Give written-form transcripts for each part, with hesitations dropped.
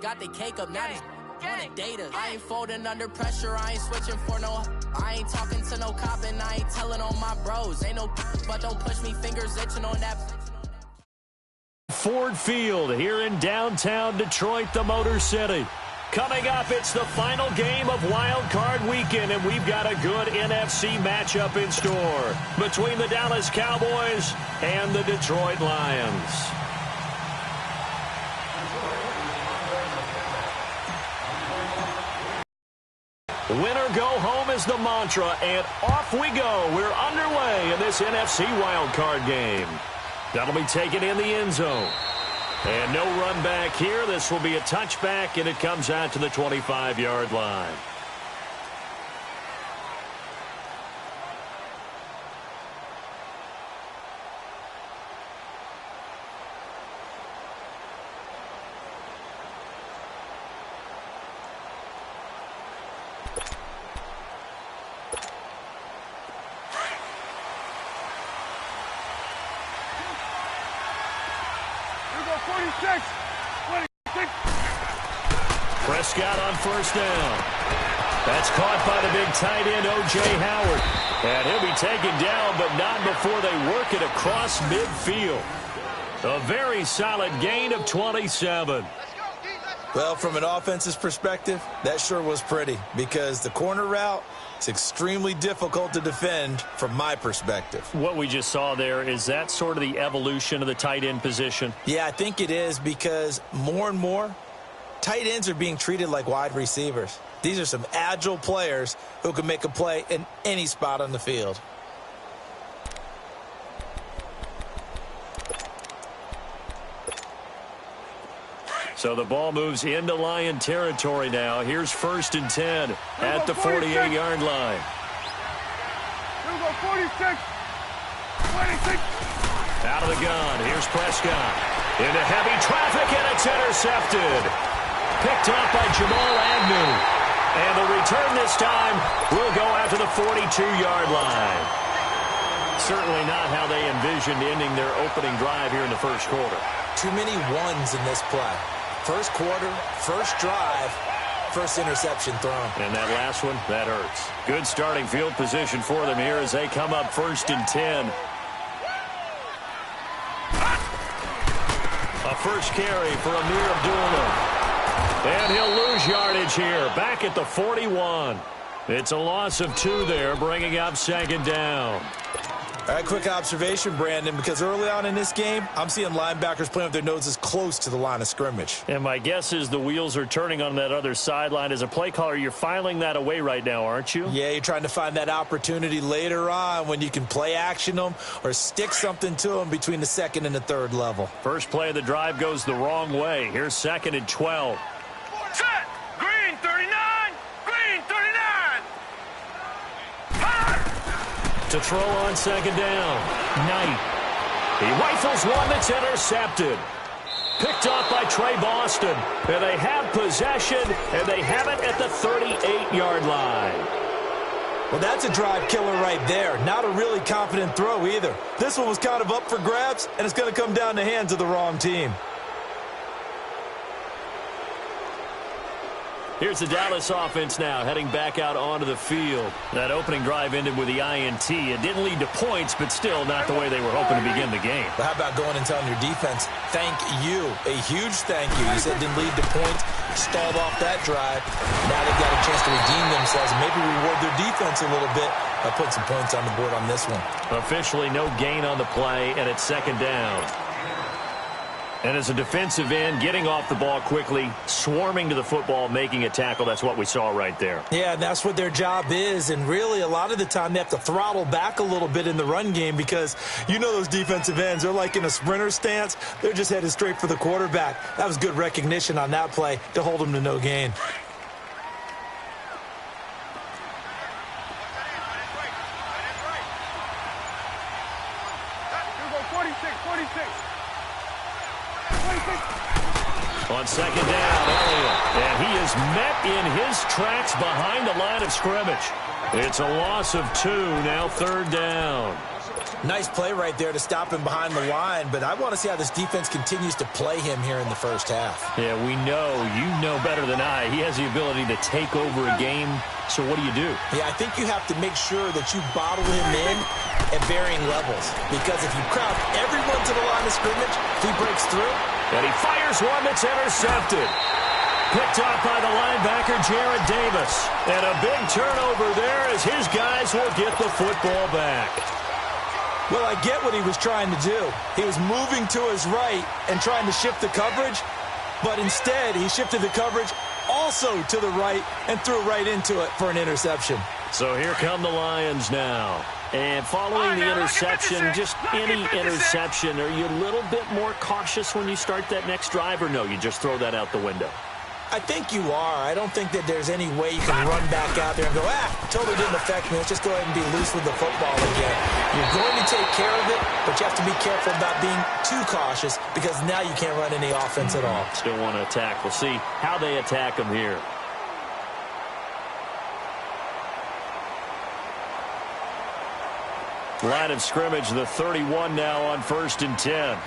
Got the cake up, now these wanna date us. I ain't folding under pressure, I ain't switching for no. I ain't talking to no cop and I ain't telling on my bros. Ain't no but don't push me, fingers itching on that. Ford Field here in downtown Detroit, the Motor City. Coming up, it's the final game of Wild Card Weekend, and we've got a good NFC matchup in store between the Dallas Cowboys and the Detroit Lions. Winner go home is the mantra, and off we go. We're underway in this NFC Wild Card game. That'll be taken in the end zone. And no run back here. This will be a touchback, and it comes out to the 25-yard line. Prescott on first down. That's caught by the big tight end, O.J. Howard. And he'll be taken down, but not before they work it across midfield. A very solid gain of 27. Well, from an offense's perspective, that sure was pretty because the corner route is extremely difficult to defend from my perspective. What we just saw there, is that sort of the evolution of the tight end position? Yeah, I think it is because more and more, tight ends are being treated like wide receivers. These are some agile players who can make a play in any spot on the field. So the ball moves into Lion territory now. Here's 1st and 10 at the 48-yard line. Here we go, 46. 26. Out of the gun. Here's Prescott. Into heavy traffic, and it's intercepted. Picked up by Jamal Agnew. And the return this time will go out to the 42-yard line. Certainly not how they envisioned ending their opening drive here in the first quarter. Too many ones in this play. First quarter, first drive, first interception thrown. And that last one, that hurts. Good starting field position for them here as they come up 1st and 10. A first carry for Amir Abdullah. And he'll lose yardage here, back at the 41. It's a loss of 2 there, bringing up 2nd down. All right, quick observation, Brandon, because early on in this game, I'm seeing linebackers playing with their noses close to the line of scrimmage. And my guess is the wheels are turning on that other sideline. As a play caller, you're filing that away right now, aren't you? Yeah, you're trying to find that opportunity later on when you can play action them or stick something to them between the 2nd and the 3rd level. First play of the drive goes the wrong way. Here's 2nd and 12. Set! Green 39! Green 39! Hot! To throw on 2nd down. Knight. He rifles one that's intercepted. Picked off by Trey Boston. And they have possession, and they have it at the 38-yard line. Well, that's a drive killer right there. Not a really confident throw either. This one was kind of up for grabs, and it's going to come down the hands of the wrong team. Here's the Dallas offense now, heading back out onto the field. That opening drive ended with the INT. It didn't lead to points, but still not the way they were hoping to begin the game. But how about going and telling your defense, thank you, a huge thank you. You said it didn't lead to points, stalled off that drive. Now they've got a chance to redeem themselves and maybe reward their defense a little bit by putting some points on the board on this one. Officially no gain on the play, and it's 2nd down. And as a defensive end, getting off the ball quickly, swarming to the football, making a tackle, that's what we saw right there. Yeah, and that's what their job is. And really, a lot of the time, they have to throttle back a little bit in the run game because you know those defensive ends, they're like in a sprinter stance. They're just headed straight for the quarterback. That was good recognition on that play to hold them to no gain. On 2nd down, Elliott. And he is met in his tracks behind the line of scrimmage. It's a loss of 2, now 3rd down. Nice play right there to stop him behind the line, but I want to see how this defense continues to play him here in the first half. Yeah, we know. You know better than I. He has the ability to take over a game, so what do you do? Yeah, I think you have to make sure that you bottle him in at varying levels, because if you crowd everyone to the line of scrimmage, if he breaks through. And he fires one that's intercepted. Picked off by the linebacker, Jarrad Davis. And a big turnover there as his guys will get the football back. Well, I get what he was trying to do. He was moving to his right and trying to shift the coverage, but instead he shifted the coverage also to the right and threw right into it for an interception. So here come the Lions now. And following the interception, just any interception, are you a little bit more cautious when you start that next drive, or no, you just throw that out the window? I think you are. I don't think that there's any way you can run back out there and go, totally didn't affect me. Let's just go ahead and be loose with the football again. You're going to take care of it, but you have to be careful about being too cautious because now you can't run any offense at all. Still want to attack. We'll see how they attack them here. Line of scrimmage, the 31 now on 1st and 10.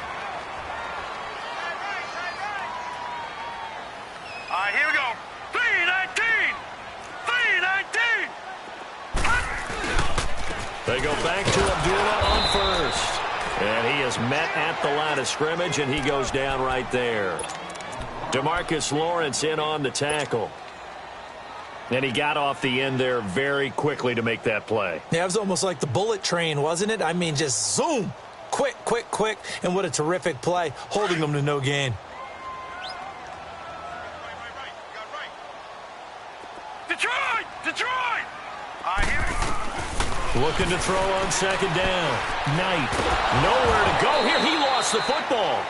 Here we go. 3-19. 3-19. They go back to Abdullah on first. And he is met at the line of scrimmage, and he goes down right there. DeMarcus Lawrence in on the tackle. And he got off the end there very quickly to make that play. Yeah, it was almost like the bullet train, wasn't it? I mean, just zoom. Quick, quick, quick. And what a terrific play, holding them to no gain. Detroit! Detroit! Here we go. Looking to throw on 2nd down. Knight. Nowhere to go here. He lost the football.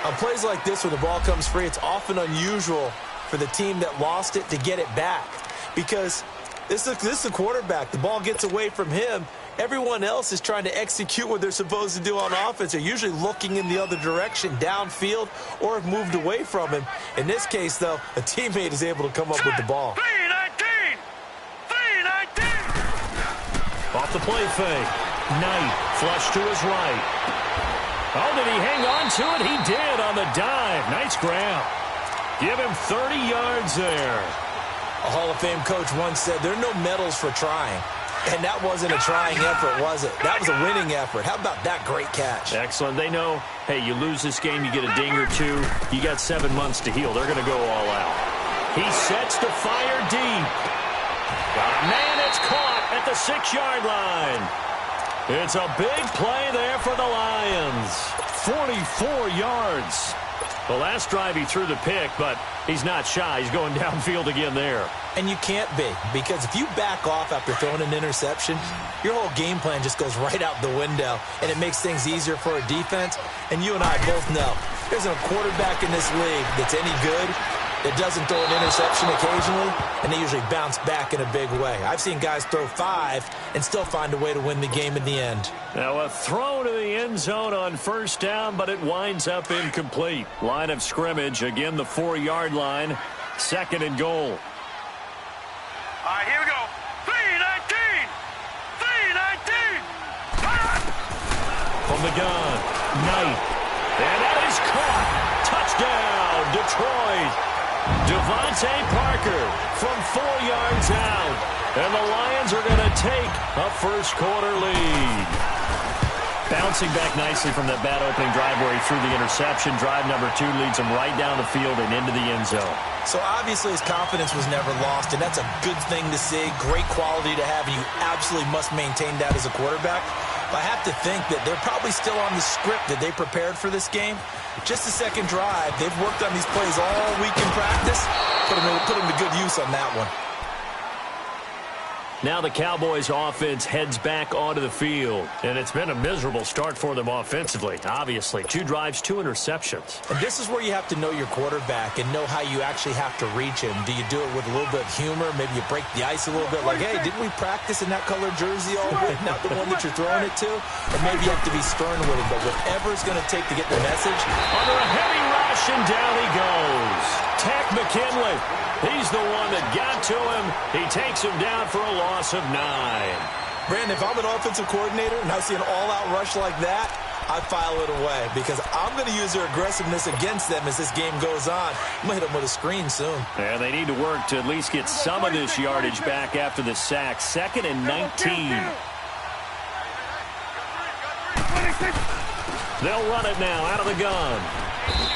On plays like this where the ball comes free, it's often unusual for the team that lost it to get it back. Because this is the quarterback. The ball gets away from him. Everyone else is trying to execute what they're supposed to do on offense. They're usually looking in the other direction, downfield, or have moved away from him. In this case, though, a teammate is able to come up with the ball. 3-19. 3-19. Off the play fake. Knight flush to his right. Oh, did he hang on to it? He did on the dive. Nice grab. Give him 30 yards there. A Hall of Fame coach once said, there are no medals for trying. And that wasn't a trying effort, was it? That was a winning effort. How about that great catch? Excellent. They know, hey, you lose this game, you get a ding or two. You got 7 months to heal. They're going to go all out. He sets to fire deep. Man, it's caught at the 6-yard line. It's a big play there for the Lions. 44 yards. The last drive he threw the pick, but he's not shy. He's going downfield again there. And you can't be, because if you back off after throwing an interception, your whole game plan just goes right out the window, and it makes things easier for a defense. And you and I both know there's a quarterback in this league that's any good that doesn't throw an interception occasionally, and they usually bounce back in a big way. I've seen guys throw 5 and still find a way to win the game in the end. Now a throw to the end zone on 1st down, but it winds up incomplete. Line of scrimmage, again the 4-yard line, 2nd and goal. Here we go. 3-19. 3-19. From the gun, Knight. And that is caught. Touchdown, Detroit. Devontae Parker from 4 yards out. And the Lions are going to take a first-quarter lead. Bouncing back nicely from that bad opening drive where he threw the interception. Drive number 2 leads him right down the field and into the end zone. So obviously his confidence was never lost, and that's a good thing to see. Great quality to have, and you absolutely must maintain that as a quarterback. But I have to think that they're probably still on the script that they prepared for this game. Just the second drive, they've worked on these plays all week in practice. Put them to good use on that one. Now the Cowboys offense heads back onto the field. And it's been a miserable start for them offensively, obviously. 2 drives, 2 interceptions. And this is where you have to know your quarterback and know how you actually have to reach him. Do you do it with a little bit of humor? Maybe you break the ice a little bit. Like, hey, didn't we practice in that colored jersey all week? Not the one that you're throwing it to? Or maybe you have to be stern with him. But whatever it's going to take to get the message. Under a heavy rush, and down he goes. Tech McKinley. He's the one that got to him. He takes him down for a loss of 9. Brandon, if I'm an offensive coordinator and I see an all-out rush like that, I file it away because I'm going to use their aggressiveness against them as this game goes on. I'm going to hit them with a screen soon. And they need to work to at least get some of this yardage back after the sack. 2nd and 19. They'll run it now out of the gun.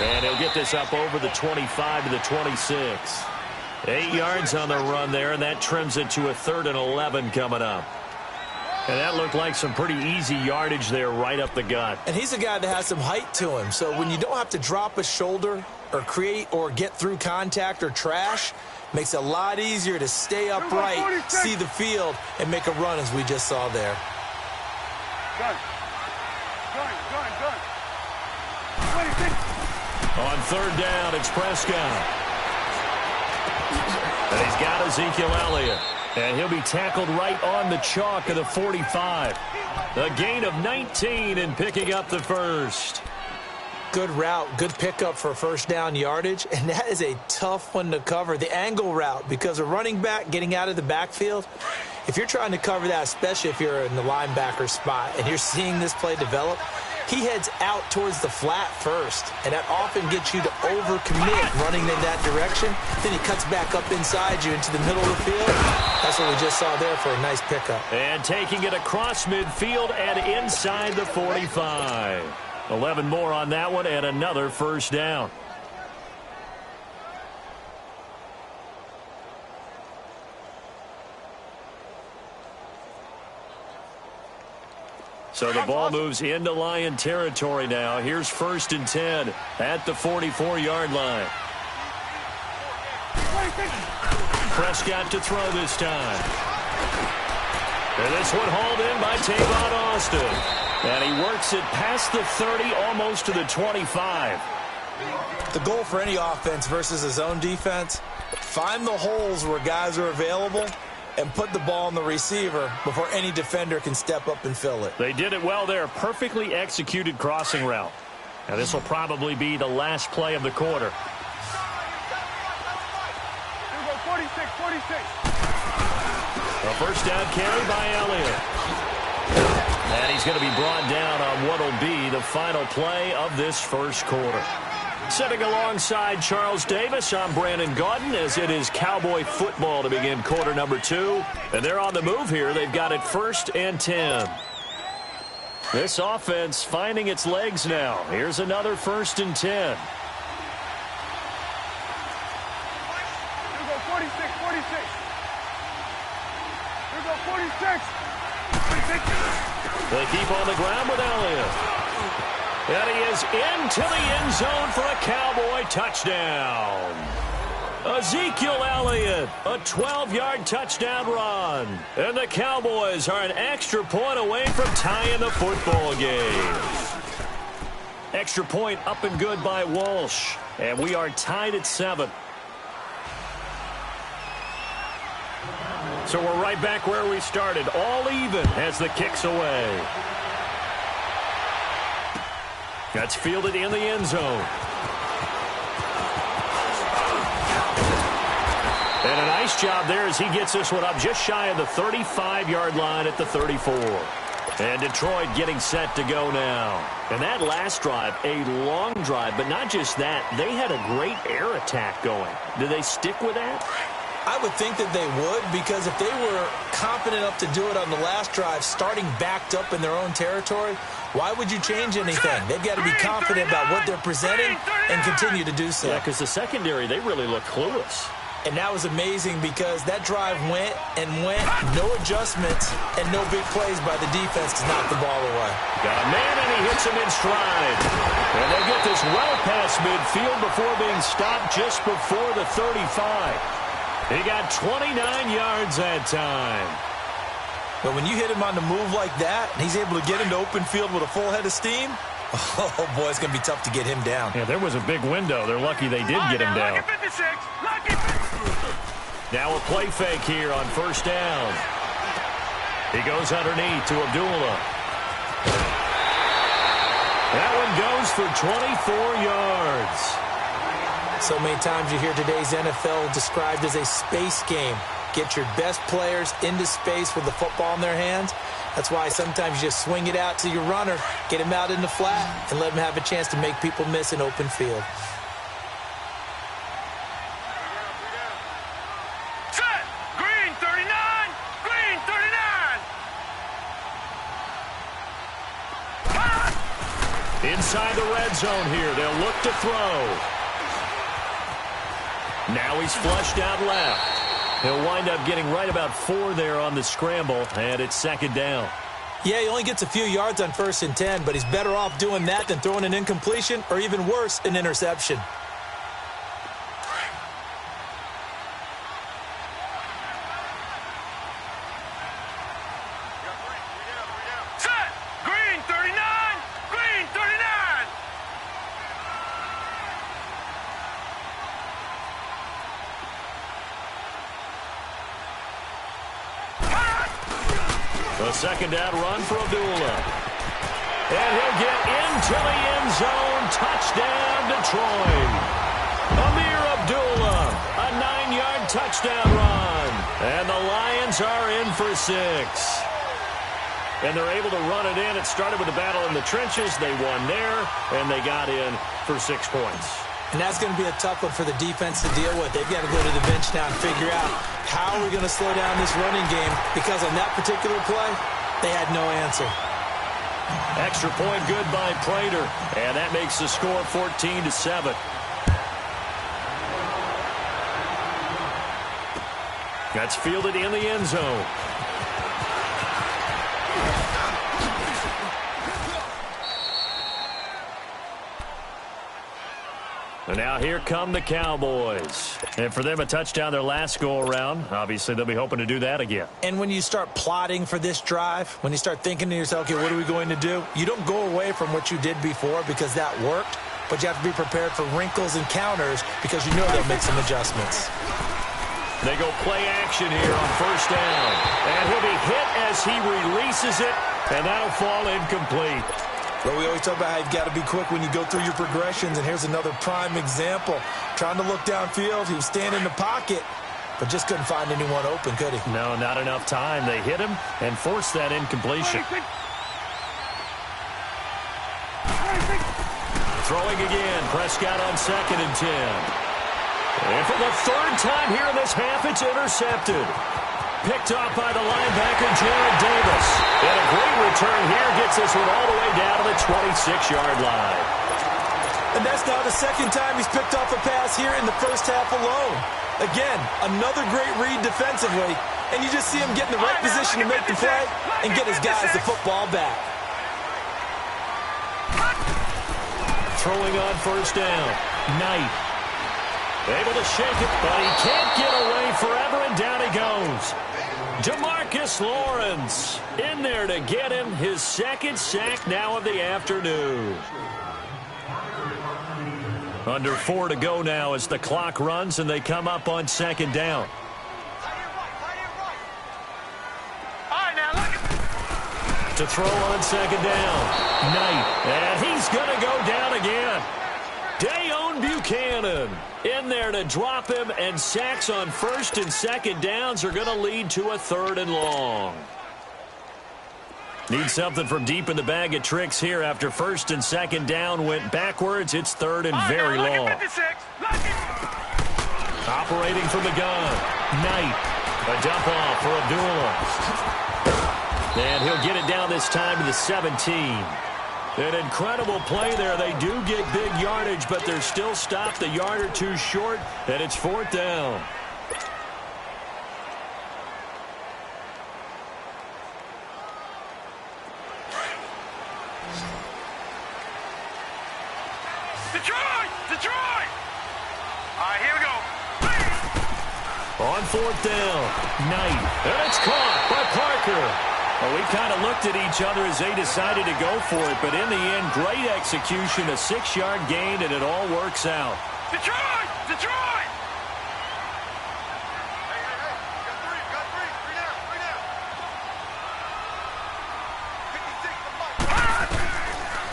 And he'll get this up over the 25 to the 26. 8 yards on the run there, and that trims it to a 3rd and 11 coming up. And that looked like some pretty easy yardage there right up the gut. And he's a guy that has some height to him. So when you don't have to drop a shoulder or create or get through contact or trash, makes it a lot easier to stay upright, see the field, and make a run as we just saw there. Gun. On 3rd down, it's Prescott. And he's got Ezekiel Elliott. And he'll be tackled right on the chalk of the 45. A gain of 19 and picking up the first. Good route, good pickup for first down yardage, and that is a tough one to cover. The angle route, because a running back getting out of the backfield, if you're trying to cover that, especially if you're in the linebacker spot and you're seeing this play develop, he heads out towards the flat first, and that often gets you to overcommit running in that direction. Then he cuts back up inside you into the middle of the field. That's what we just saw there for a nice pickup. And taking it across midfield and inside the 45. 11 more on that one and another first down. So the ball moves into Lion territory now. Here's 1st and 10 at the 44-yard line. Prescott to throw this time. And this one hauled in by Tavon Austin. And he works it past the 30, almost to the 25. The goal for any offense versus a zone defense, find the holes where guys are available and put the ball on the receiver before any defender can step up and fill it. They did it well there. Perfectly executed crossing route. Now this will probably be the last play of the quarter. Here we go, 46. A first down carry by Elliott. And he's going to be brought down on what will be the final play of this first quarter. Sitting alongside Charles Davis, I'm Brandon Gaudin as it is Cowboy football to begin quarter number 2. And they're on the move here. They've got it 1st and 10. This offense finding its legs now. Here's another 1st and 10. Here we go, 46. Here we go, 46. They keep on the ground with Elliott. And he is into the end zone for a Cowboy touchdown. Ezekiel Elliott, a 12-yard touchdown run. And the Cowboys are an extra point away from tying the football game. Extra point up and good by Walsh. And we are tied at 7. So we're right back where we started, all even as the kick's away. That's fielded in the end zone. And a nice job there as he gets this one up just shy of the 35-yard line at the 34. And Detroit getting set to go now. And that last drive, a long drive, but not just that. They had a great air attack going. Do they stick with that? I would think that they would, because if they were confident enough to do it on the last drive, starting backed up in their own territory, why would you change anything? They've got to be confident about what they're presenting and continue to do so. Yeah, because the secondary, they really look clueless. And that was amazing because that drive went, no adjustments, and no big plays by the defense to knock the ball away. Got a man, and he hits him in stride. And they get this well past midfield before being stopped just before the 35. He got 29 yards that time. But when you hit him on the move like that, and he's able to get into open field with a full head of steam, oh, boy, it's going to be tough to get him down. Yeah, there was a big window. They're lucky they did get him down. Now a play fake here on first down. He goes underneath to Abdullah. That one goes for 24 yards. So many times you hear today's NFL described as a space game. Get your best players into space with the football in their hands. That's why sometimes you just swing it out to your runner, get him out in the flat, and let him have a chance to make people miss an open field. Set! Green 39! Green 39! Inside the red zone here, they'll look to throw. Now he's flushed out left. He'll wind up getting right about 4 there on the scramble, and it's second down. Yeah, he only gets a few yards on 1st and 10, but he's better off doing that than throwing an incompletion or even worse, an interception. Set! Green 39! Green 39! A second down run for Abdullah. And he'll get into the end zone. Touchdown, Detroit. Amir Abdullah, a 9-yard touchdown run. And the Lions are in for 6. And they're able to run it in. It started with a battle in the trenches. They won there, and they got in for 6 points. And that's going to be a tough one for the defense to deal with. They've got to go to the bench now and figure out how we're going to slow down this running game, because on that particular play, they had no answer. Extra point good by Prater, and that makes the score 14-7. That's fielded in the end zone. And now here come the Cowboys. And for them, a touchdown their last go-around. Obviously, they'll be hoping to do that again. And when you start plotting for this drive, when you start thinking to yourself, okay, what are we going to do? You don't go away from what you did before because that worked, but you have to be prepared for wrinkles and counters because you know they'll make some adjustments. They go play action here on 1st down. And he'll be hit as he releases it, and that'll fall incomplete. Well, we always talk about how you've got to be quick when you go through your progressions, and here's another prime example. Trying to look downfield, he was standing in the pocket, but just couldn't find anyone open, could he? No, not enough time. They hit him and forced that incompletion. 26. Throwing again, Prescott on 2nd and 10. And for the 3rd time here in this half, it's intercepted. Picked off by the linebacker, Jared Davis. And a great return here gets this one all the way down to the 26-yard line. And that's now the 2nd time he's picked off a pass here in the 1st half alone. Again, another great read defensively, and you just see him get in the right position to make the play and get his guys the football back. Throwing on 1st down, Knight. Able to shake it, but he can't get away forever, and down he goes. DeMarcus Lawrence in there to get him his 2nd sack now of the afternoon. Under 4 to go now as the clock runs and they come up on 2nd down. To throw on 2nd down, Knight, and he's going to go down again. Dayon Buchanan in there to drop him, and sacks on 1st and 2nd downs are going to lead to a 3rd and long. Need something from deep in the bag of tricks here after 1st and 2nd down went backwards. It's 3rd and very long. Operating from the gun, Knight. A dump off for Abdullah. And he'll get it down this time to the 17. An incredible play there. They do get big yardage, but they're still stopped a yard or two short, and it's 4th down. Detroit! Detroit! All right, here we go. On 4th down, Knight. And it's caught by Parker. Well, we kind of looked at each other as they decided to go for it, but in the end, great execution, a 6-yard gain, and it all works out. Detroit! Detroit!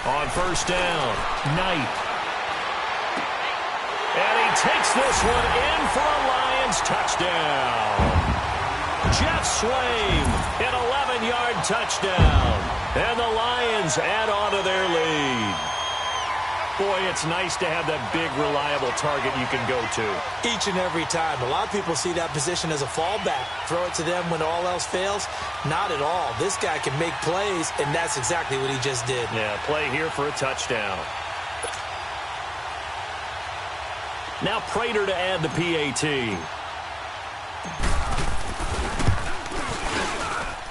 On 1st down, Knight. And he takes this one in for a Lions touchdown. Jeff Swain, an 11-yard touchdown. And the Lions add on to their lead. Boy, it's nice to have that big, reliable target you can go to. Each and every time. A lot of people see that position as a fallback. Throw it to them when all else fails. Not at all. This guy can make plays, and that's exactly what he just did. Yeah, play here for a touchdown. Now Prater to add the PAT.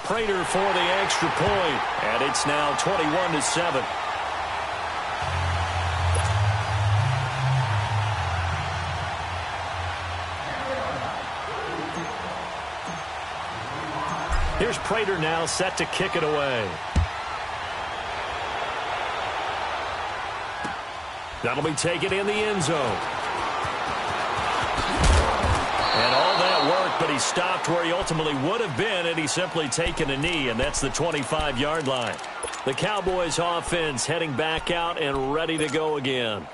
Prater for the extra point, and it's now 21-7. Here's Prater now set to kick it away. That'll be taken in the end zone. And all that work, but he stopped where he ultimately would have been had he simply taken a knee, and that's the 25-yard line. The Cowboys offense heading back out and ready to go again.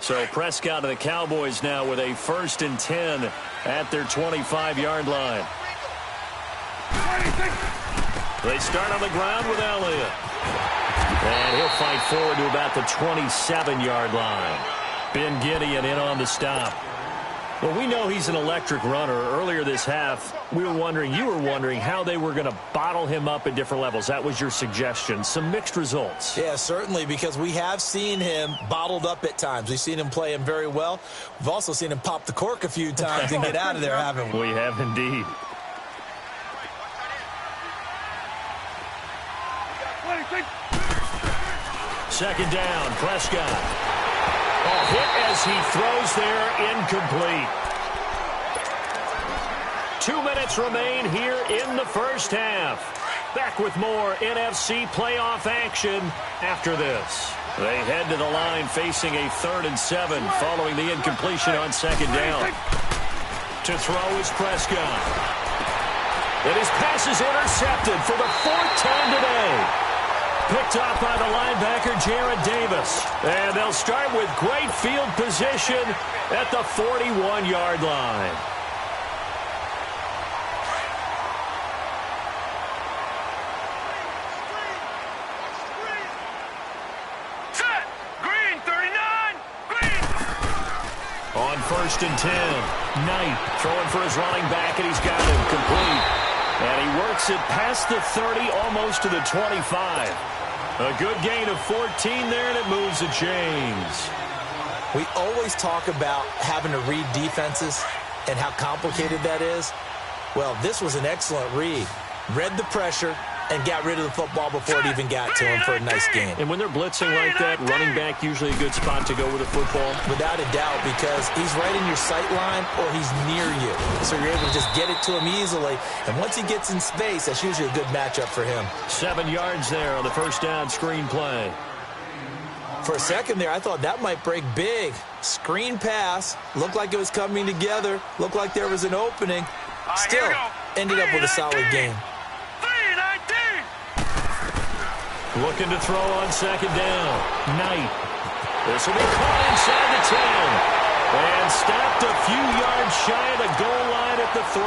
So Prescott and the Cowboys now with a 1st and 10 at their 25-yard line. They start on the ground with Elliott. And he'll fight forward to about the 27-yard line. Ben Gideon in on the stop. Well, we know he's an electric runner. Earlier this half, you were wondering how they were going to bottle him up at different levels. That was your suggestion. Some mixed results. Yeah, certainly, because we have seen him bottled up at times. We've seen him play him very well. We've also seen him pop the cork a few times and get out of there, haven't we? We have indeed. Second down, Prescott. A hit as he throws there, incomplete. 2 minutes remain here in the first half. Back with more NFC playoff action after this. They head to the line facing a 3rd and 7 following the incompletion on second down. To throw is Prescott. And his pass is intercepted for the 4th time today. Picked off by the linebacker, Jarrad Davis. And they'll start with great field position at the 41-yard line. Set! Green, 39! Green! On 1st and 10, Knight throwing for his running back, and he's got him complete. And he works it past the 30, almost to the 25. A good gain of 14 there, and it moves the chains. We always talk about having to read defenses and how complicated that is. Well, this was an excellent read. Read the pressure and got rid of the football before it even got to him for a nice gain. And when they're blitzing like that, running back usually a good spot to go with a football? Without a doubt, because he's right in your sight line or he's near you. So you're able to just get it to him easily. And once he gets in space, that's usually a good matchup for him. 7 yards there on the first down screen play. For a second there, I thought that might break big. Screen pass. Looked like it was coming together. Looked like there was an opening. Still, ended up with a solid game. Looking to throw on second down. Knight. This will be caught inside the 10. And stopped a few yards shy of the goal line at the 3.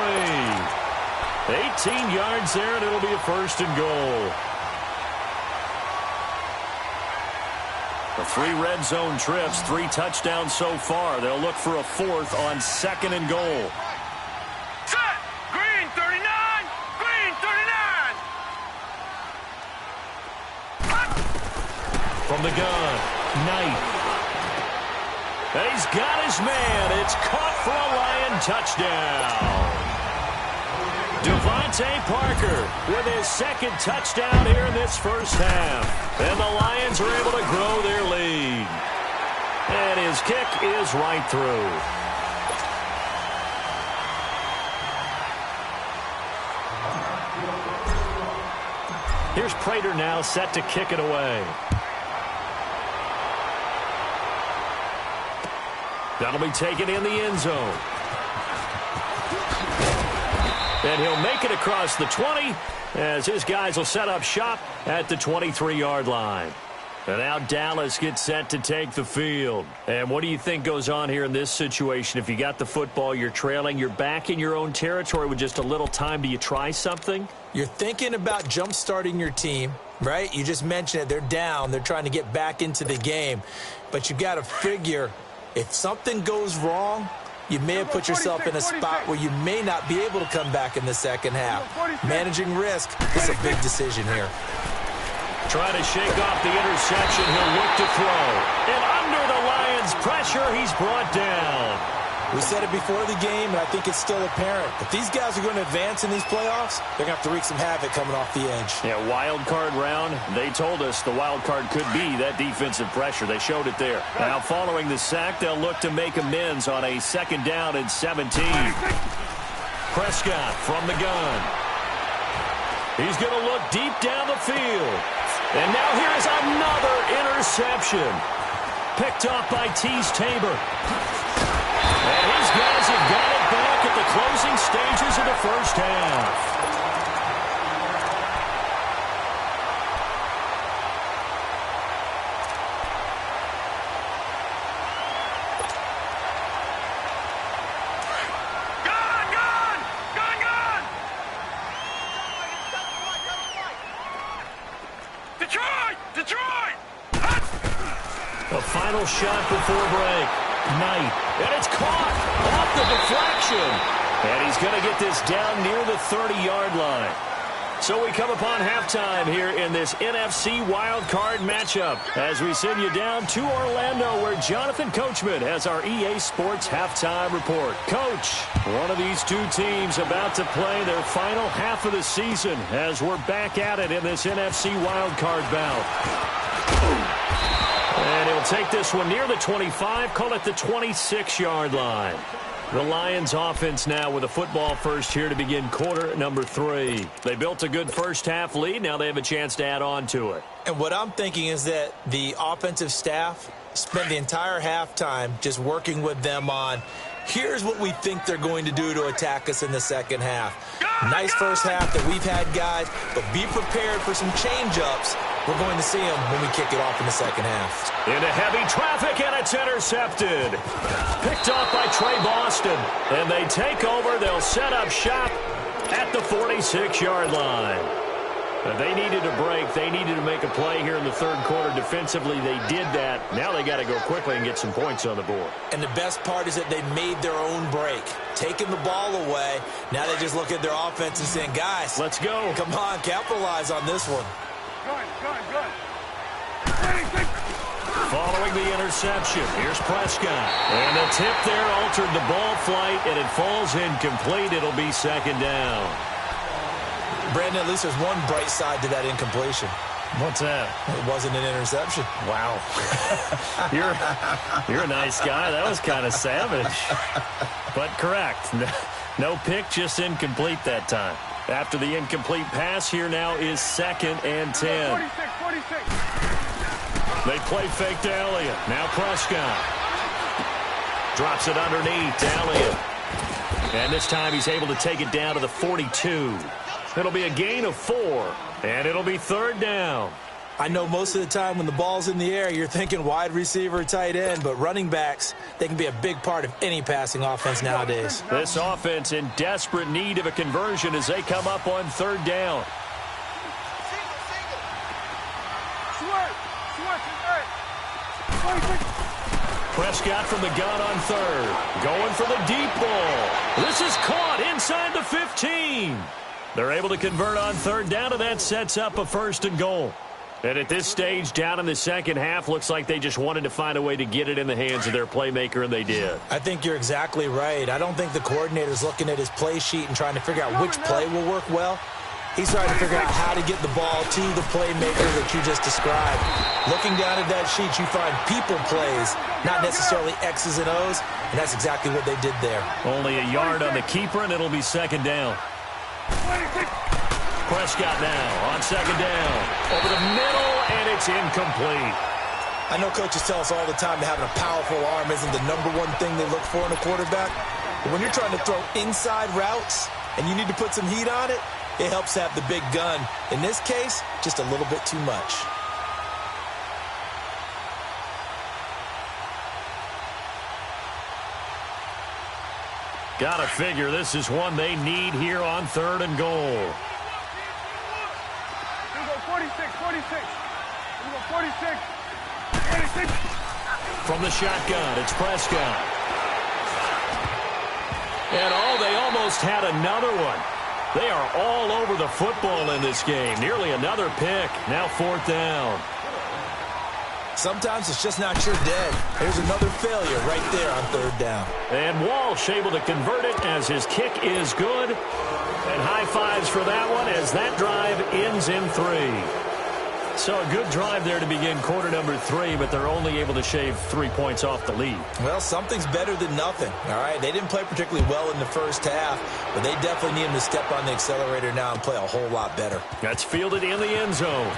18 yards there, and it'll be a 1st and goal. The 3 red zone trips, 3 touchdowns so far. They'll look for a 4th on 2nd and goal. Set! Green, 39! Green, 39! From the gun, Knight. And he's got his man. It's caught for a Lion touchdown. Devontae Parker with his 2nd touchdown here in this first half. And the Lions are able to grow their lead. And his kick is right through. Here's Prater now set to kick it away. That'll be taken in the end zone. And he'll make it across the 20 as his guys will set up shop at the 23-yard line. And now Dallas gets set to take the field. And what do you think goes on here in this situation? If you got the football, you're trailing, you're back in your own territory with just a little time. Do you try something? You're thinking about jump-starting your team, right? You just mentioned it. They're down. They're trying to get back into the game. But you got to figure if something goes wrong, you may have put yourself in a spot where you may not be able to come back in the second half. Managing risk is a big decision here. Trying to shake off the interception. He'll look to throw. And under the Lions' pressure, he's brought down. We said it before the game, and I think it's still apparent. If these guys are going to advance in these playoffs, they're going to have to wreak some havoc coming off the edge. Yeah, wild card round. They told us the wild card could be that defensive pressure. They showed it there. Now, following the sack, they'll look to make amends on a 2nd down and 17. Prescott from the gun. He's going to look deep down the field. And now here's another interception. Picked off by Tease Tabor. And his guys have got it back at the closing stages of the first half. A final shot before break. Knight. And it's caught off the deflection. And he's going to get this down near the 30-yard line. So we come upon halftime here in this NFC wildcard matchup as we send you down to Orlando where Jonathan Coachman has our EA Sports halftime report. Coach, one of these two teams about to play their final half of the season as we're back at it in this NFC wildcard bout. And he'll take this one near the 25, call it the 26-yard line. The Lions offense now with a football first here to begin quarter number 3. They built a good first half lead. Now they have a chance to add on to it. And what I'm thinking is that the offensive staff spent the entire halftime just working with them on here's what we think they're going to do to attack us in the second half. Nice first half that we've had, guys, but be prepared for some change-ups. We're going to see them when we kick it off in the second half. Into heavy traffic, and it's intercepted. Picked off by Trey Boston. And they take over. They'll set up shop at the 46-yard line. They needed a break. They needed to make a play here in the third quarter. Defensively, they did that. Now they got to go quickly and get some points on the board. And the best part is that they made their own break. Taking the ball away. Now they just look at their offense and saying, guys, let's go. Come on, capitalize on this one. Good. Following the interception, here's Prescott. And the tip there altered the ball flight, and it falls incomplete. It'll be 2nd down. Brandon, at least there's one bright side to that incompletion. What's that? It wasn't an interception. Wow. You're a nice guy. That was kind of savage. But correct. No pick, just incomplete that time. After the incomplete pass, here now is 2nd and 10. 46. They play fake to Elliott. Now Prescott. Drops it underneath to Elliott. And this time he's able to take it down to the 42. It'll be a gain of 4. And it'll be 3rd down. I know most of the time when the ball's in the air, you're thinking wide receiver, tight end, but running backs, they can be a big part of any passing offense nowadays. This offense in desperate need of a conversion as they come up on 3rd down. Prescott from the gun on 3rd. Going for the deep ball. This is caught inside the 15. They're able to convert on 3rd down, and that sets up a 1st and goal. And at this stage, down in the second half, looks like they just wanted to find a way to get it in the hands of their playmaker, and they did. I think you're exactly right. I don't think the coordinator's looking at his play sheet and trying to figure out which play will work well. He's trying to figure out how to get the ball to the playmaker that you just described. Looking down at that sheet, you find people plays, not necessarily X's and O's, and that's exactly what they did there. Only a yard on the keeper, and it'll be 2nd down. Prescott now on 2nd down. Over the middle, and it's incomplete. I know coaches tell us all the time that having a powerful arm isn't the #1 thing they look for in a quarterback. But when you're trying to throw inside routes and you need to put some heat on it, it helps have the big gun. In this case, just a little bit too much. Gotta figure this is one they need here on 3rd and goal. Here we go, 46. Here we go, 46. From the shotgun, it's Prescott. And they almost had another one. They are all over the football in this game. Nearly another pick. Now 4th down. Sometimes it's just not your day. There's another failure right there on 3rd down. And Walsh able to convert it as his kick is good. And high fives for that one as that drive ends in 3. So a good drive there to begin quarter number 3, but they're only able to shave 3 points off the lead. Well, something's better than nothing, all right? They didn't play particularly well in the first half, but they definitely need them to step on the accelerator now and play a whole lot better. That's fielded in the end zone.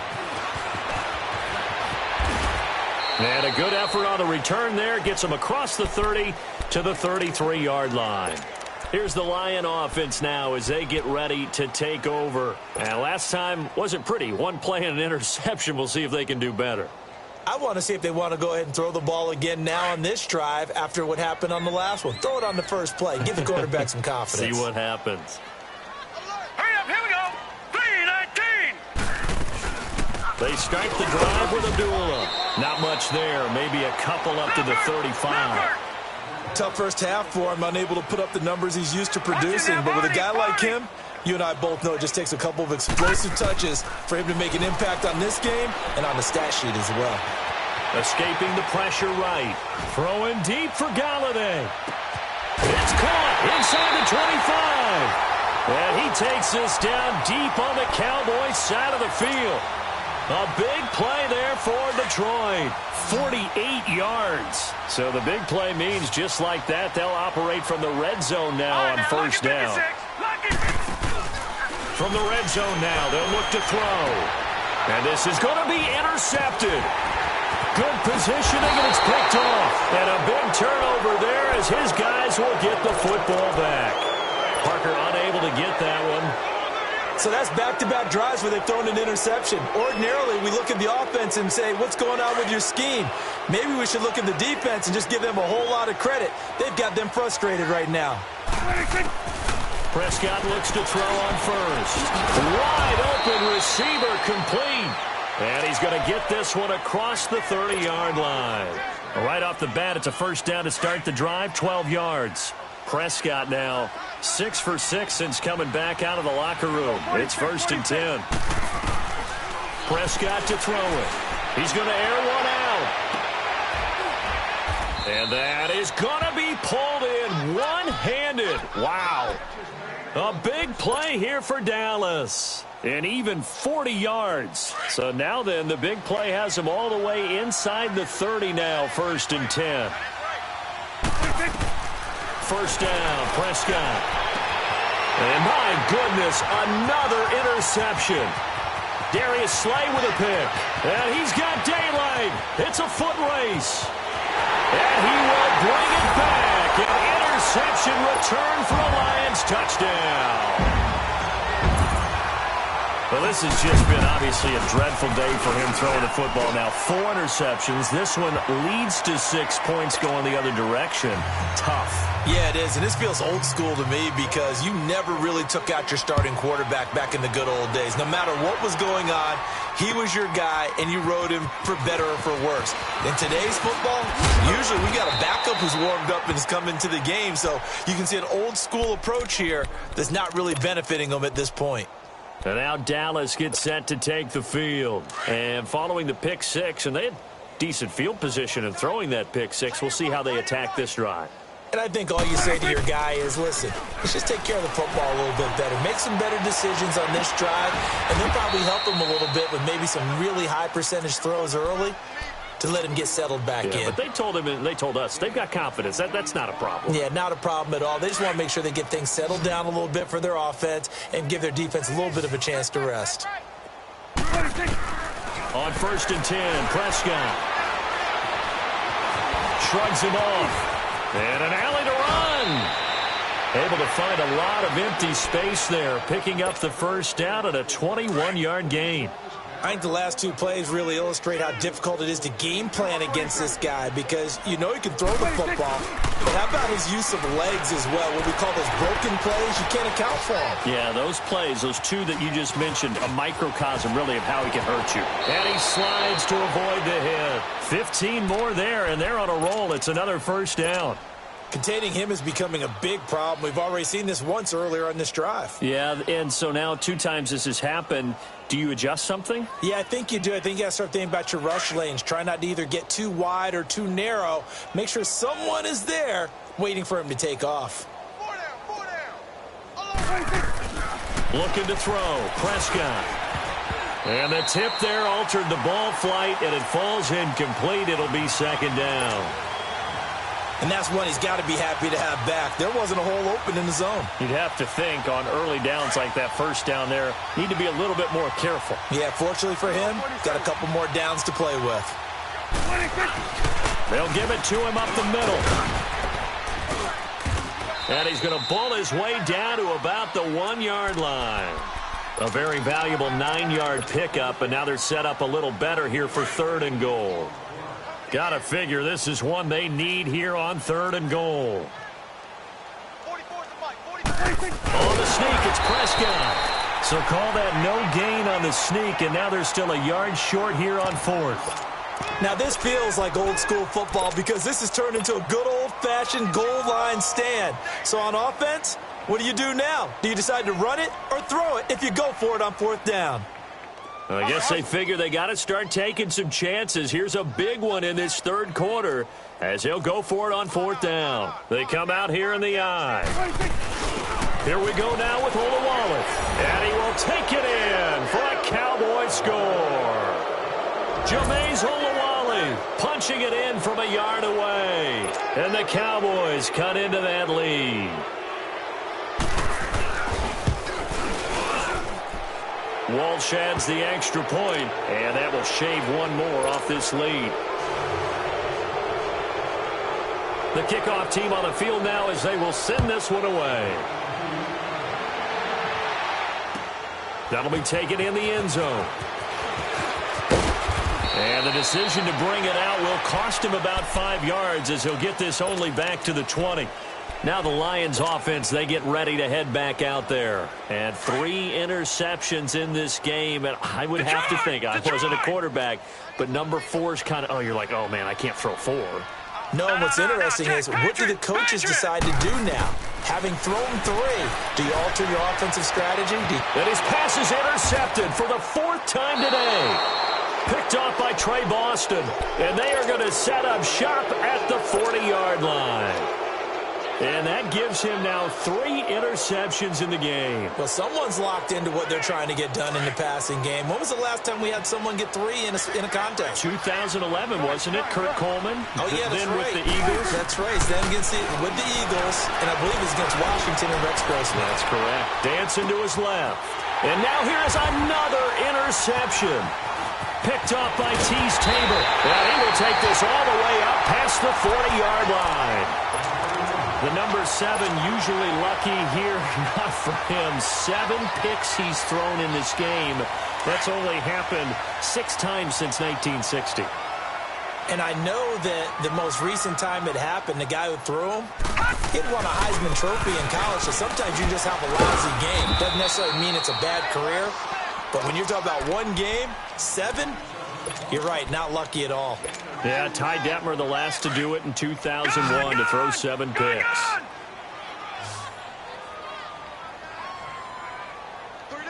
And a good effort on the return there. Gets them across the 30 to the 33-yard line. Here's the Lion offense now as they get ready to take over. And last time wasn't pretty. One play and an interception. We'll see if they can do better. I want to see if they want to go ahead and throw the ball again now on this drive after what happened on the last one. Throw it on the first play. Give the quarterback some confidence. See what happens. Hurry up, here we go. 3-19. They start the drive with Abdullah. Not much there. Maybe a couple up to the 35. Tough first half for him, unable to put up the numbers he's used to producing. But with a guy like him, you and I both know it just takes a couple of explosive touches for him to make an impact on this game and on the stat sheet as well. Escaping the pressure right. Throwing deep for Galladay. It's caught inside the 25. And he takes this down deep on the Cowboys side of the field. A big play there for Detroit. 48 yards. So the big play means just like that, they'll operate from the red zone now on 1st down. From the red zone now, they'll look to throw. And this is going to be intercepted. Good positioning, and it's picked off. And a big turnover there as his guys will get the football back. Parker unable to get that one. So that's back-to-back drives where they've thrown an interception. Ordinarily, we look at the offense and say, what's going on with your scheme? Maybe we should look at the defense and just give them a whole lot of credit. They've got them frustrated right now. Prescott looks to throw on first. Wide open receiver complete. And he's going to get this one across the 30-yard line. Right off the bat, it's a 1st down to start the drive, 12 yards. Prescott now 6 for 6 since coming back out of the locker room. It's 1st and 10. Prescott to throw it. He's going to air one out. And that is going to be pulled in one-handed. Wow. A big play here for Dallas. And even 40 yards. So now then, the big play has him all the way inside the 30 now, 1st and 10. 1st down, Prescott. And my goodness, another interception. Darius Slay with a pick. And he's got daylight. It's a foot race. And he will bring it back. An interception return for a Lions touchdown. Well, this has just been obviously a dreadful day for him throwing the football. Now 4 interceptions. This one leads to 6 points going the other direction. Tough. Yeah, it is, and this feels old school to me because you never really took out your starting quarterback back in the good old days. No matter what was going on, he was your guy, and you rode him for better or for worse. In today's football, usually we got a backup who's warmed up and has come into the game, so you can see an old school approach here that's not really benefiting them at this point. And now Dallas gets set to take the field. And following the pick 6, and they had decent field position in throwing that pick 6, we'll see how they attack this drive. And I think all you say to your guy is, listen, let's just take care of the football a little bit better. Make some better decisions on this drive, and they'll probably help him a little bit with maybe some really high percentage throws early to let him get settled back in. But they told him, and they told us, they've got confidence. That's not a problem. Yeah, not a problem at all. They just want to make sure they get things settled down a little bit for their offense and give their defense a little bit of a chance to rest. On 1st and 10, Prescott shrugs him off. And an alley to run. Able to find a lot of empty space there, picking up the 1st down at a 21-yard gain. I think the last two plays really illustrate how difficult it is to game plan against this guy because you know he can throw the football, but how about his use of legs as well? What we call those broken plays, you can't account for them. Yeah, those plays, those two that you just mentioned, a microcosm really of how he can hurt you. And he slides to avoid the hit. 15 more there, and they're on a roll. It's another first down. Containing him is becoming a big problem. We've already seen this once earlier on this drive. Yeah, and so now 2 times this has happened. Do you adjust something? Yeah, I think you do. I think you got to start thinking about your rush lanes. Try not to either get too wide or too narrow. Make sure someone is there waiting for him to take off. 4 down. Looking to throw. Prescott. And the tip there altered the ball flight, and it falls incomplete. It'll be second down. And that's one he's got to be happy to have back. There wasn't a hole open in the zone. You'd have to think on early downs like that first down there, need to be a little bit more careful. Yeah, fortunately for him, got a couple more downs to play with. They'll give it to him up the middle. And he's going to ball his way down to about the 1-yard line. A very valuable 9-yard pickup, and now they're set up a little better here for 3rd and goal. Got to figure this is one they need here on 3rd and goal. On the sneak, it's Prescott. So call that no gain on the sneak, and now they're still a yard short here on 4th. Now this feels like old school football because this has turned into a good old-fashioned goal line stand. So on offense, what do you do now? Do you decide to run it or throw it if you go for it on 4th down? I guess they figure they got to start taking some chances. Here's a big one in this 3rd quarter as he'll go for it on 4th down. They come out here in the eye. Here we go now with Olawale. And he will take it in for a Cowboy score. Jameis Olawale punching it in from a yard away. And the Cowboys cut into that lead. Walsh adds the extra point, and that will shave one more off this lead. The kickoff team on the field now as they will send this one away. That'll be taken in the end zone. And the decision to bring it out will cost him about 5 yards as he'll get this only back to the 20. Now the Lions offense, they get ready to head back out there. And 3 interceptions in this game. And I would have to think, I wasn't a quarterback, but number 4 is kind of, oh, you're like, oh, man, I can't throw 4. No, what's interesting is what do the coaches decide to do now? Having thrown 3, do you alter your offensive strategy? And his pass is intercepted for the 4th time today. Picked off by Trey Boston. And they are going to set up shop at the 40-yard line. And that gives him now 3 interceptions in the game. Well, someone's locked into what they're trying to get done in the passing game. When was the last time we had someone get 3 in a contest? 2011, wasn't it? Kurt Coleman? Oh, yeah, that's then right. With the Eagles? That's right. Then with the Eagles, and I believe it's against Washington and Rex Grossman. That's correct. Dancing to his left. And now here's another interception. Picked off by Tease Tabor. And he will take this all the way up past the 40-yard line. The number 7 usually lucky here, not for him. 7 picks he's thrown in this game. That's only happened 6 times since 1960. And I know that the most recent time it happened, the guy who threw him, he'd won a Heisman Trophy in college, so sometimes you just have a lousy game. Doesn't necessarily mean it's a bad career, but when you're talking about 1 game, 7, you're right, not lucky at all. Yeah, Ty Detmer, the last to do it in 2001 to throw 7 picks.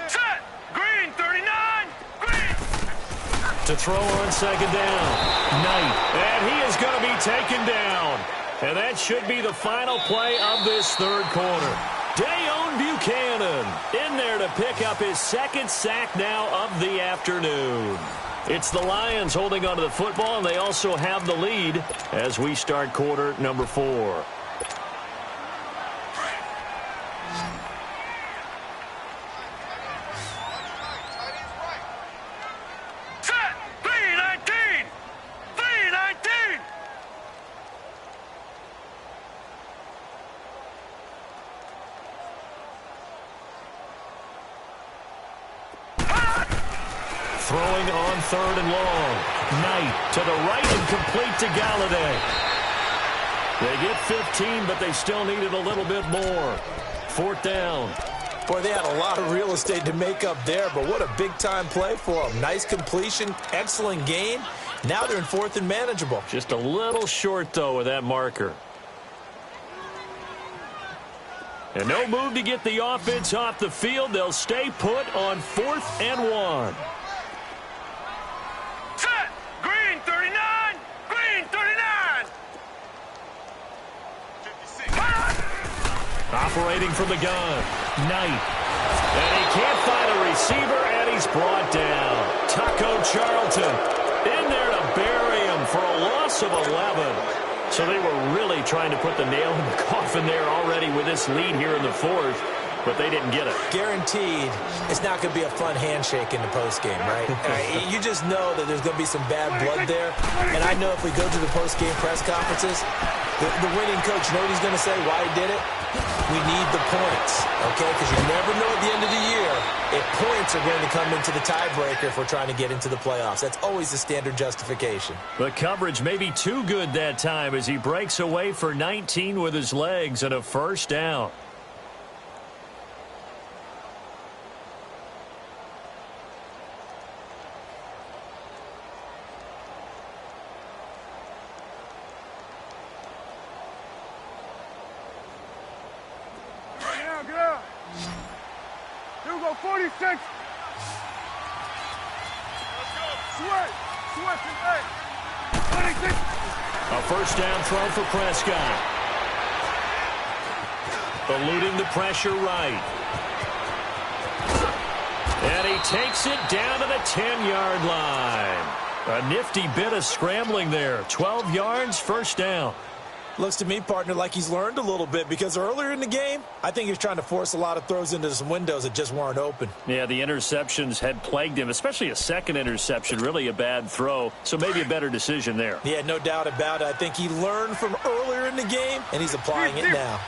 Set! Green, 39! Green! To throw on 2nd down. Knight. And he is going to be taken down. And that should be the final play of this 3rd quarter. Dayon Buchanan in there to pick up his 2nd sack now of the afternoon. It's the Lions holding onto the football, and they also have the lead as we start quarter number 4. Set! 319! 319! Throwing on 3rd and long. Knight to the right and complete to Galladay. They get 15, but they still needed a little bit more. 4th down. Boy, they had a lot of real estate to make up there, but what a big-time play for them. Nice completion, excellent gain. Now they're in 4th and manageable. Just a little short, though, with that marker. And no move to get the offense off the field. They'll stay put on 4th and 1. Set! Green 39! Green 39! 56. Operating from the gun. Knight. And he can't find a receiver, and he's brought down. Taco Charlton in there to bury him for a loss of 11. So they were really trying to put the nail in the coffin there already with this lead here in the 4th, but they didn't get it. Guaranteed it's not going to be a fun handshake in the postgame, right? You just know that there's going to be some bad blood there. And I know if we go to the postgame press conferences, the winning coach, you know what he's going to say, why he did it? We need the points, okay? Because you never know at the end of the year if points are going to come into the tiebreaker if we're trying to get into the playoffs. That's always the standard justification. The coverage may be too good that time as he breaks away for 19 with his legs and a 1st down. Here we go, 46. Sweat. 26. A 1st down throw for Prescott. Eluding the pressure right. And he takes it down to the 10-yard line. A nifty bit of scrambling there. 12 yards, 1st down. Looks to me, partner, like he's learned a little bit because earlier in the game, I think he was trying to force a lot of throws into some windows that just weren't open. Yeah, the interceptions had plagued him, especially a second interception, really a bad throw, so maybe a better decision there. Yeah, no doubt about it. I think he learned from earlier in the game, and he's applying it now.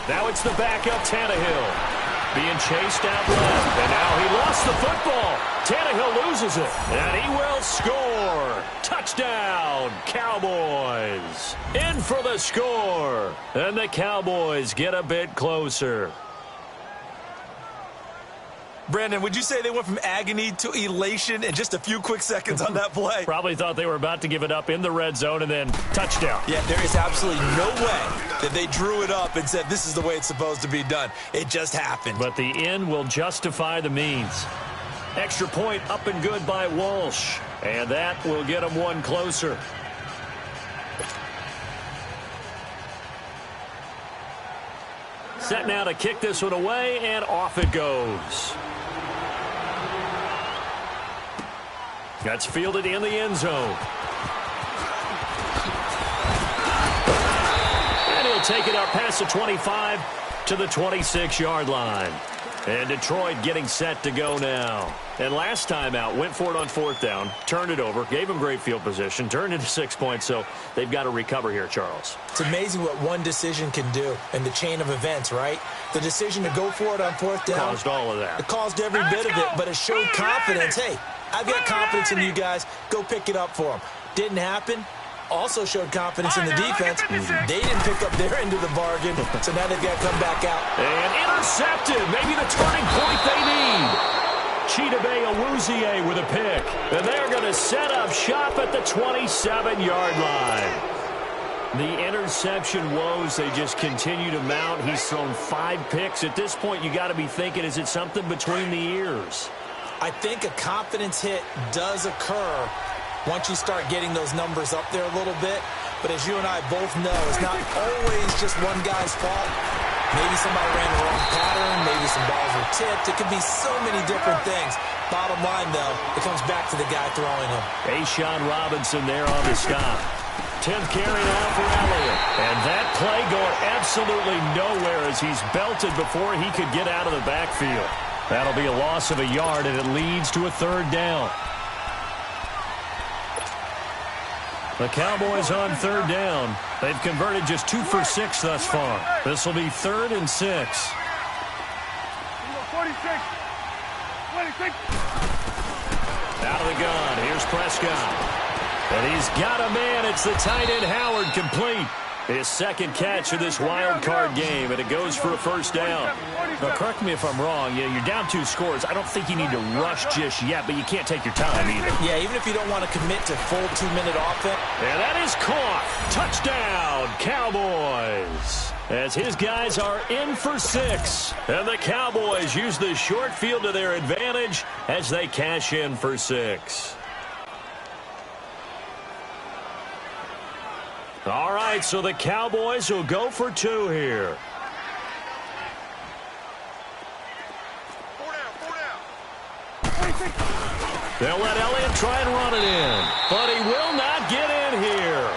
Now it's the backup Tannehill. Being chased out left, and now he lost the football. Tannehill loses it, and he will score. Touchdown, Cowboys. In for the score, and the Cowboys get a bit closer. Brandon, would you say they went from agony to elation in just a few quick seconds on that play? Probably thought they were about to give it up in the red zone and then touchdown. Yeah, there is absolutely no way that they drew it up and said this is the way it's supposed to be done. It just happened. But the end will justify the means. Extra point up and good by Walsh. And that will get them one closer. Set now to kick this one away, and off it goes. That's fielded in the end zone. And he'll take it up past the 25 to the 26-yard line. And Detroit getting set to go now. And last time out, went for it on 4th down, turned it over, gave them great field position, turned into 6 points, so they've got to recover here, Charles. It's amazing what one decision can do in the chain of events, right? The decision to go for it on 4th down. Caused all of that. It caused every bit of it, but it showed confidence. Hey, I've got confidence in you guys. Go pick it up for them. Didn't happen. Also showed confidence in the defense. They didn't pick up their end of the bargain, so now they've got to come back out. And intercepted. Maybe the turning point they need. Chidobe Awuzie with a pick. And they're going to set up shop at the 27-yard line. The interception woes, they just continue to mount. He's thrown 5 picks. At this point, you got to be thinking, is it something between the ears? I think a confidence hit does occur once you start getting those numbers up there a little bit. But as you and I both know, it's not always just one guy's fault. Maybe somebody ran the wrong pattern. Maybe some balls were tipped. It could be so many different things. Bottom line, though, it comes back to the guy throwing them. A'Shawn Robinson there on the stop. 10th carry now for Elliott. And that play going absolutely nowhere as he's belted before he could get out of the backfield. That'll be a loss of a yard, and it leads to a 3rd down. The Cowboys on 3rd down. They've converted just 2 for 6 thus far. This will be 3rd and 6. 46. Out of the gun, here's Prescott. And he's got a man. It's the tight end Howard, complete. His second catch of this wild card game, and it goes for a first down. Now, correct me if I'm wrong. You're down 2 scores. I don't think you need to rush just yet, but you can't take your time either. Yeah, even if you don't want to commit to full 2-minute offense. And that is caught. Touchdown, Cowboys. As his guys are in for 6. And the Cowboys use the short field to their advantage as they cash in for 6. All right, so the Cowboys will go for 2 here. They'll let Elliott try and run it in, but he will not get in here.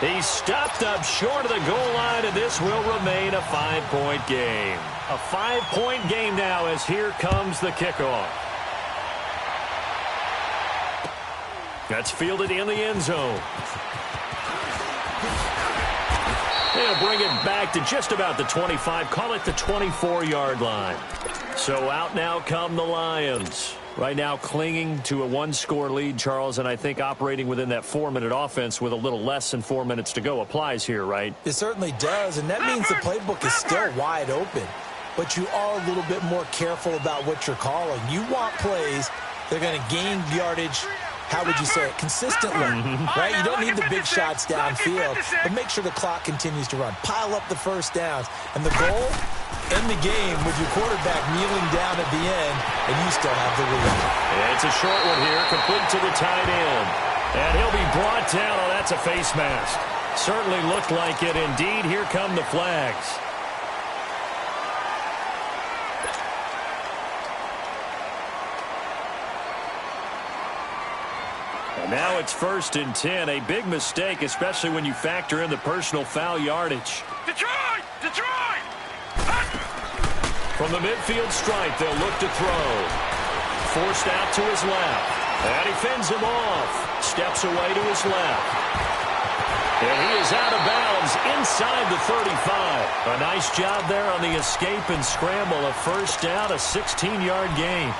He stopped up short of the goal line, and this will remain a 5-point game. A 5-point game now as here comes the kickoff. That's fielded in the end zone. They'll bring it back to just about the 25, call it the 24-yard line. So out now come the Lions. Right now clinging to a 1-score lead, Charles, and I think operating within that 4-minute offense with a little less than 4 minutes to go applies here, right? It certainly does, and that means the playbook is still wide open. But you are a little bit more careful about what you're calling. You want plays that are going to gain yardage, how would you say it, consistently, right? You don't need the big shots downfield, but make sure the clock continues to run. Pile up the first downs. And the goal, end the game with your quarterback kneeling down at the end, and you still have the lead. And it's a short one here, complete to the tight end. And he'll be brought down. Oh, that's a face mask. Certainly looked like it. Indeed, here come the flags. Now it's 1st and 10. A big mistake, especially when you factor in the personal foul yardage. Detroit! Detroit! From the midfield stripe, they'll look to throw. Forced out to his left. And he fends him off. Steps away to his left. And he is out of bounds inside the 35. A nice job there on the escape and scramble. A first down, a 16-yard gain.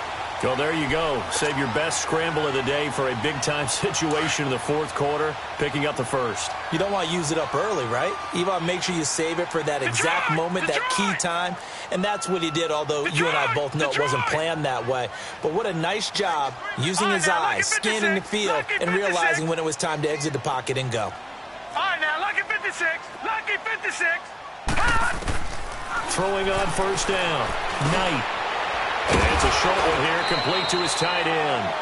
Well, there you go. Save your best scramble of the day for a big-time situation in the 4th quarter, picking up the first. You don't want to use it up early, right? You want to make sure you save it for that exact moment, that key time. And that's what he did, although you and I both know it wasn't planned that way. But what a nice job using his eyes, scanning the field, and realizing when it was time to exit the pocket and go. All right, now, lucky 56. Lucky 56. Throwing on first down. Knight. And it's a short one here, complete to his tight end.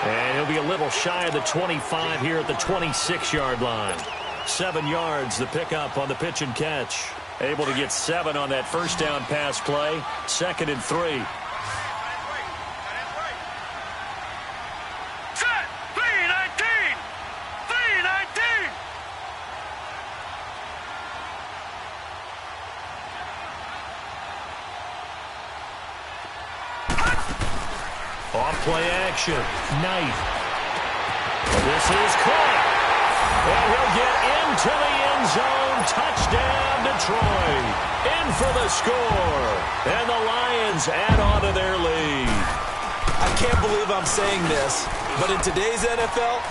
And he'll be a little shy of the 25 here at the 26-yard line. 7 yards, the pickup on the pitch and catch. Able to get 7 on that first down pass play. 2nd and 3. Set! 319! 319! Off play action. Knight. This is caught. And he'll get into the end zone. Touchdown, Detroit. In for the score. And the Lions add on to their lead. I can't believe I'm saying this, but in today's NFL,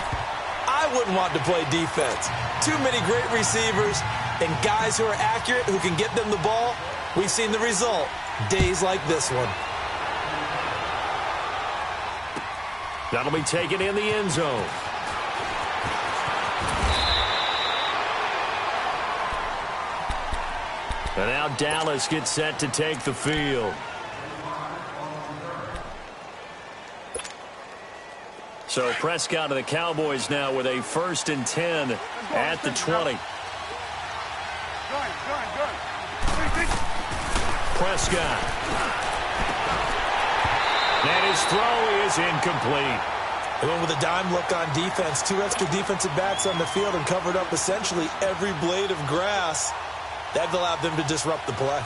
I wouldn't want to play defense. Too many great receivers and guys who are accurate, who can get them the ball. We've seen the result. Days like this one. That'll be taken in the end zone. And now Dallas gets set to take the field. So Prescott of the Cowboys now with a 1st and 10 at the 20. Prescott. And his throw is incomplete. They went with a dime look on defense. 2 extra defensive backs on the field and covered up essentially every blade of grass. That allowed them to disrupt the play.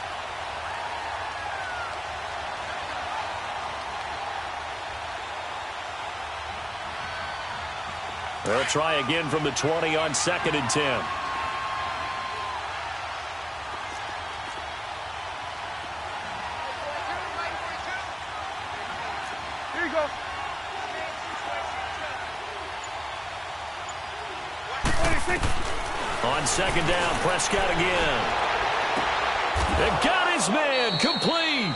They'll try again from the 20 on 2nd and 10. Here you go. second down. Prescott again. They got his man complete.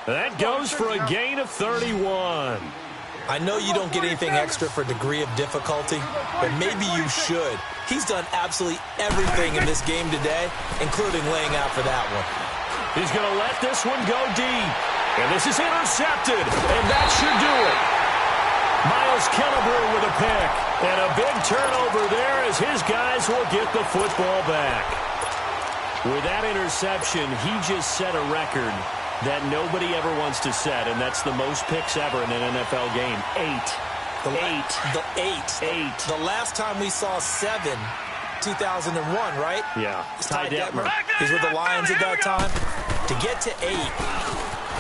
That goes for a gain of 31. I know you don't get anything extra for degree of difficulty, but maybe you should. He's done absolutely everything in this game today, including laying out for that one. He's going to let this one go deep. And this is intercepted, and that should do it. Miles Killebrew with a pick. And a big turnover there as his guys will get the football back. With that interception, he just set a record that nobody ever wants to set, and that's the most picks ever in an NFL game. 8. The last time we saw 7, 2001, right? Yeah. Ty Detmer. He's with the Lions at that time. To get to 8,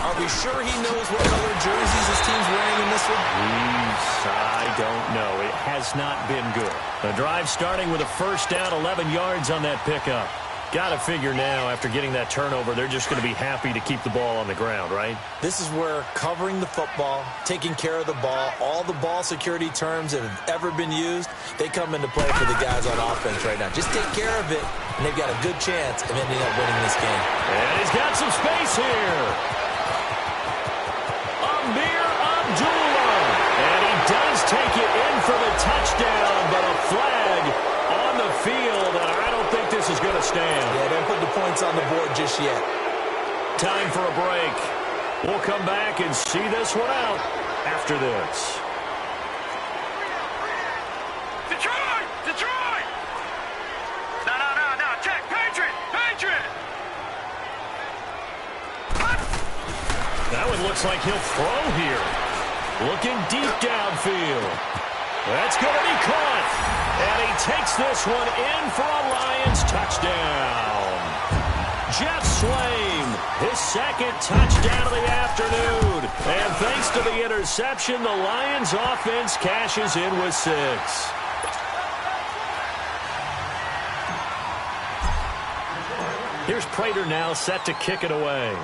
are we sure he knows what color jerseys his team's wearing in this one? I don't know. It has not been good. The drive starting with a first down, 11 yards on that pickup. Got to figure now, after getting that turnover, they're just going to be happy to keep the ball on the ground, right? This is where covering the football, taking care of the ball, all the ball security terms that have ever been used, they come into play for the guys on offense right now. Just take care of it, and they've got a good chance of ending up winning this game. And he's got some space here. Amir Abdullah. And he does take it in for the touchdown, but a flag on the field, and I don't think this is going to stand. Yeah, don't put the points on the board just yet. Time for a break. We'll come back and see this one out after this. Detroit! Detroit! No. Check. Patriot! That one looks like he'll throw here. Looking deep downfield. That's going to be caught. And he takes this one in for a Lions touchdown. Jeff Swaim, his second touchdown of the afternoon. And thanks to the interception, the Lions offense cashes in with 6. Here's Prater now set to kick it away.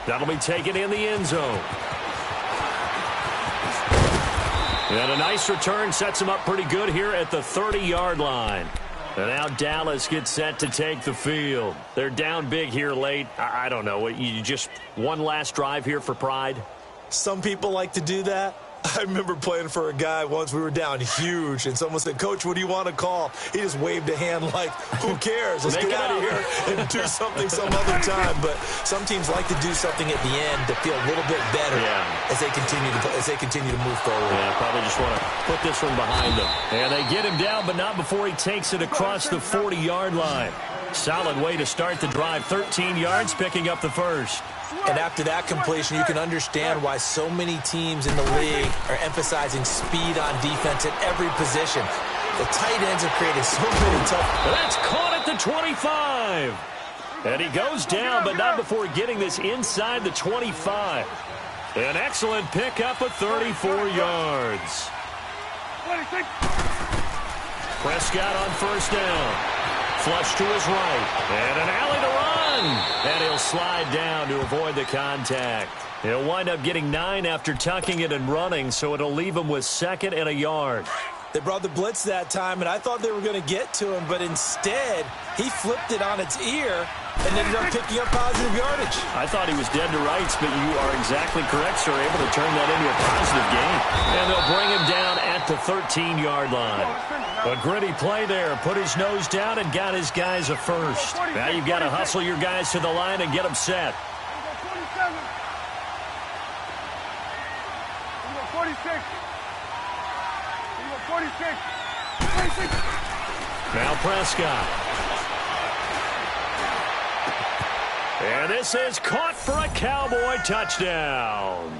That'll be taken in the end zone. And a nice return sets him up pretty good here at the 30-yard line. And now Dallas gets set to take the field. They're down big here late. I don't know. You just one last drive here for pride? Some people like to do that. I remember playing for a guy once. We were down huge, and someone said, "Coach, what do you want to call?" He just waved a hand like, who cares? Let's get out of here and do something some other time. But some teams like to do something at the end to feel a little bit better as they continue to move forward. Yeah, probably just want to put this one behind them. And they get him down, but not before he takes it across the 40-yard line. Solid way to start the drive. 13 yards, picking up the first. And after that completion, you can understand why so many teams in the league are emphasizing speed on defense at every position. The tight ends have created so many tough... That's caught at the 25. And he goes down, but not before getting this inside the 25. An excellent pickup of 34 yards. Prescott on first down. Flush to his right. And an alley to run. And he'll slide down to avoid the contact. He'll wind up getting 9 after tucking it and running, so it'll leave him with 2nd and a yard. They brought the blitz that time, and I thought they were going to get to him, but instead, he flipped it on its ear and ended up picking up positive yardage. I thought he was dead to rights, but you are exactly correct, sir. Able to turn that into a positive gain. And they'll bring him down at the 13-yard line. A gritty play there. Put his nose down and got his guys a first. Now you've got to hustle your guys to the line and get them set. 46. Now Prescott. And this is caught for a Cowboy touchdown.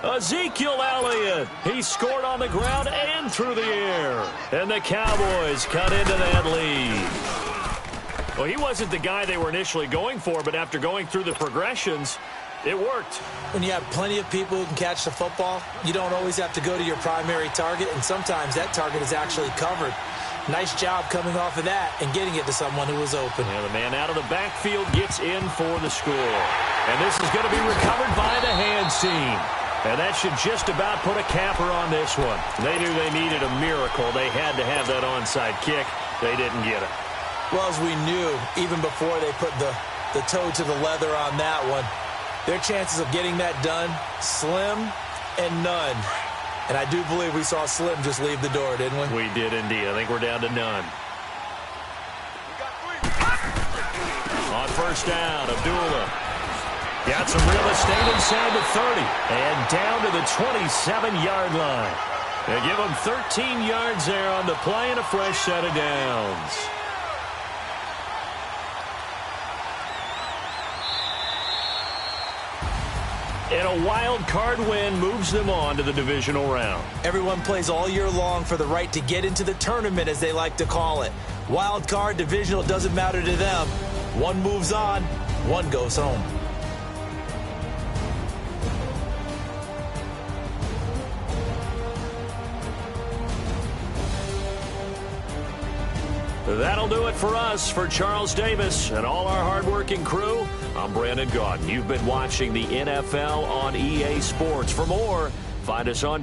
Ezekiel Elliott. He scored on the ground and through the air. And the Cowboys cut into that lead. Well, he wasn't the guy they were initially going for, but after going through the progressions, it worked. When you have plenty of people who can catch the football, you don't always have to go to your primary target, and sometimes that target is actually covered. Nice job coming off of that and getting it to someone who was open. And the man out of the backfield gets in for the score. And this is going to be recovered by the hands team. And that should just about put a capper on this one. They knew they needed a miracle. They had to have that onside kick. They didn't get it. Well, as we knew, even before they put the toe to the leather on that one, their chances of getting that done, slim and none. And I do believe we saw Slim just leave the door, didn't we? We did indeed. I think we're down to none. On first down, Abdullah. Got some real estate inside the 30. And down to the 27-yard line. They give them 13 yards there on the play and a fresh set of downs. And a wild card win moves them on to the divisional round. Everyone plays all year long for the right to get into the tournament, as they like to call it. Wild card, divisional, doesn't matter to them. One moves on, one goes home. That'll do it for us. For Charles Davis and all our hardworking crew, I'm Brandon Gaudin. You've been watching the NFL on EA Sports. For more, find us on